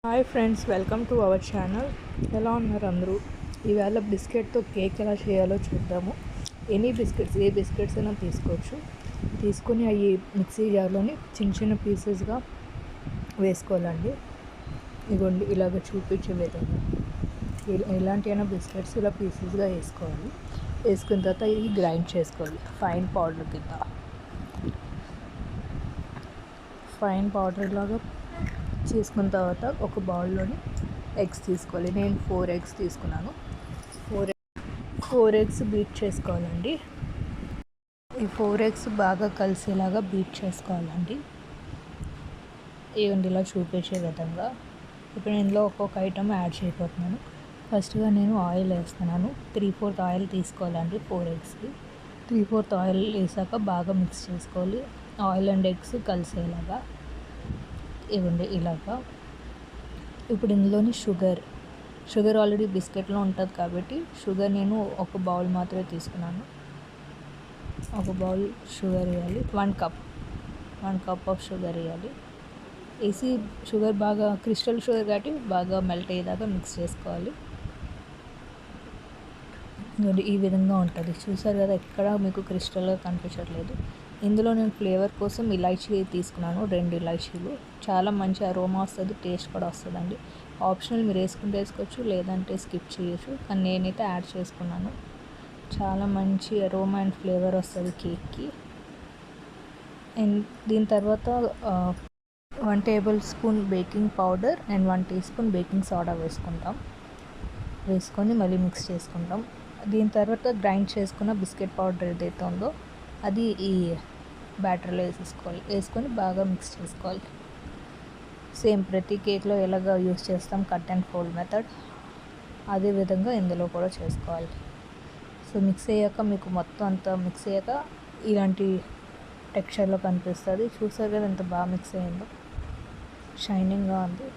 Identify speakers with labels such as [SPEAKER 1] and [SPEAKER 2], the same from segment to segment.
[SPEAKER 1] Hi friends, welcome to our channel. ఎలా ఉన్నారు అందరూ? ఈవేళ బిస్కెట్తో కేక్ ఎలా చేయాలో చూద్దాము. ఏ బిస్కెట్స్ అయినా తీసుకోవచ్చు. తీసుకొని అవి మిక్సీ జార్లోని చిన్న చిన్న పీసెస్గా వేసుకోవాలండి. ఇదిగోండి, ఇలాగ చూపించే విధంగా ఎలాంటివైనా బిస్కెట్స్ ఇలా పీసెస్గా వేసుకోవాలి. వేసుకున్న తర్వాత ఇవి గ్రైండ్ చేసుకోవాలి ఫైన్ పౌడర్ కింద. ఫైన్ పౌడర్ లాగా చేసుకున్న తర్వాత ఒక బౌల్లోని ఎగ్స్ తీసుకోవాలి. నేను 4 ఎగ్స్ తీసుకున్నాను. 4 ఎగ్స్ బీట్ చేసుకోవాలండి. ఈ 4 ఎగ్స్ బాగా కలిసేలాగా బీట్ చేసుకోవాలండి. ఇవ్వండి, ఇలా చూపించే విధంగా. ఇప్పుడు ఇందులో ఒక్కొక్క ఐటమ్ యాడ్ చేయబోతున్నాను. ఫస్ట్గా నేను ఆయిల్ వేస్తున్నాను. 3/4 ఆయిల్ తీసుకోవాలండి 4 ఎగ్స్కి. 3/4 ఆయిల్ వేసాక బాగా మిక్స్ చేసుకోవాలి, ఆయిల్ అండ్ ఎగ్స్ కలిసేలాగా. ఇవ్వండి ఇలాగా. ఇప్పుడు ఇందులోని షుగర్ ఆల్రెడీ బిస్కెట్లో ఉంటుంది కాబట్టి షుగర్ నేను ఒక బౌల్ మాత్రమే తీసుకున్నాను. ఒక బౌల్ షుగర్ వేయాలి. 1 కప్ ఆఫ్ షుగర్ వేయాలి. వేసి షుగర్ బాగా క్రిస్టల్ షుగర్ కాబట్టి బాగా మెల్ట్ అయ్యేదాకా మిక్స్ చేసుకోవాలి. ఈ విధంగా ఉంటుంది. చూసారు కదా, ఎక్కడ మీకు క్రిస్టల్గా కనిపించట్లేదు. ఇందులో నేను ఫ్లేవర్ కోసం ఇలాచీ తీసుకున్నాను, 2 ఇలాచీలు. చాలా మంచి అరోమా వస్తుంది, టేస్ట్ కూడా వస్తుందండి. ఆప్షనల్, మీరు వేసుకోవచ్చు, లేదంటే స్కిప్ చేయొచ్చు. కానీ నేనైతే యాడ్ చేసుకున్నాను. చాలా మంచి అరోమా అండ్ ఫ్లేవర్ వస్తుంది కేక్కి. అండ్ దీని తర్వాత 1 tablespoon baking powder and 1 teaspoon baking soda వేసుకొని మళ్ళీ మిక్స్ చేసుకుంటాం. దీని తర్వాత గ్రైండ్ చేసుకున్న బిస్కెట్ పౌడర్ ఏదైతే ఉందో అది ఈ బ్యాటర్లో వేసుకొని బాగా మిక్స్ చేసుకోవాలి. సేమ్ ప్రతి కేక్లో ఎలాగ యూస్ చేస్తాం కట్ అండ్ ఫోల్డ్ మెథడ్, అదే విధంగా ఇందులో కూడా చేసుకోవాలి. సో మిక్స్ అయ్యాక మీకు మొత్తం అంతా మిక్స్ అయ్యాక ఇలాంటి టెక్స్చర్లో కనిపిస్తుంది. చూసారు కదా ఎంత బాగా మిక్స్ అయ్యిందో, షైనింగ్గా ఉంది.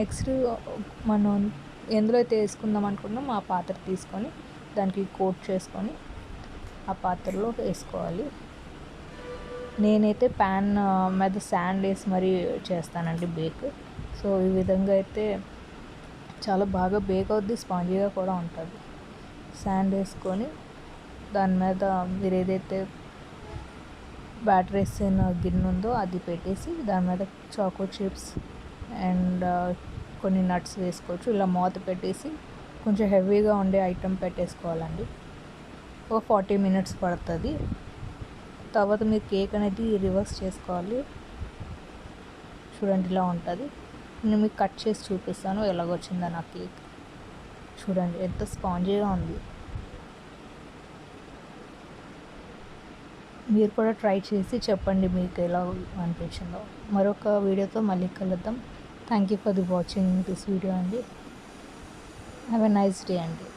[SPEAKER 1] నెక్స్ట్ మనం ఎందులో అయితే వేసుకుందాం అనుకున్నాం ఆ పాత్ర తీసుకొని దానికి కోట్ చేసుకొని ఆ పాత్రలో వేసుకోవాలి. నేనైతే ప్యాన్ మీద శాండ్ వేసి మరీ చేస్తానండి బేక్. సో ఈ విధంగా అయితే చాలా బాగా బేక్ అవుద్ది, స్పాంజీగా కూడా ఉంటుంది. శాండ్ వేసుకొని దాని మీద మీరు ఏదైతే బ్యాటర్ వేసిన గిన్నె ఉందో అది పెట్టేసి దాని మీద చాకో చిప్స్ అండ్ కొన్ని నట్స్ వేసుకోవచ్చు. ఇలా మూత పెట్టేసి కొంచెం హెవీగా ఉండే ఐటెం పెట్టేసుకోవాలండి. ఒక 40 మినిట్స్ పడుతుంది. తర్వాత మీరు కేక్ అనేది రివర్స్ చేసుకోవాలి. చూడండి, ఇలా ఉంటుంది. నేను మీకు కట్ చేసి చూపిస్తాను ఎలాగొచ్చిందో నా కేక్. చూడండి ఎంత స్పాంజీగా ఉంది. మీరు కూడా ట్రై చేసి చెప్పండి మీకు ఎలా అనిపించిందో. మరొక వీడియోతో మళ్ళీ కలుద్దాం. Thank you for the watching this video అండి. హ్యావ్ ఎ నైస్ డే అండి.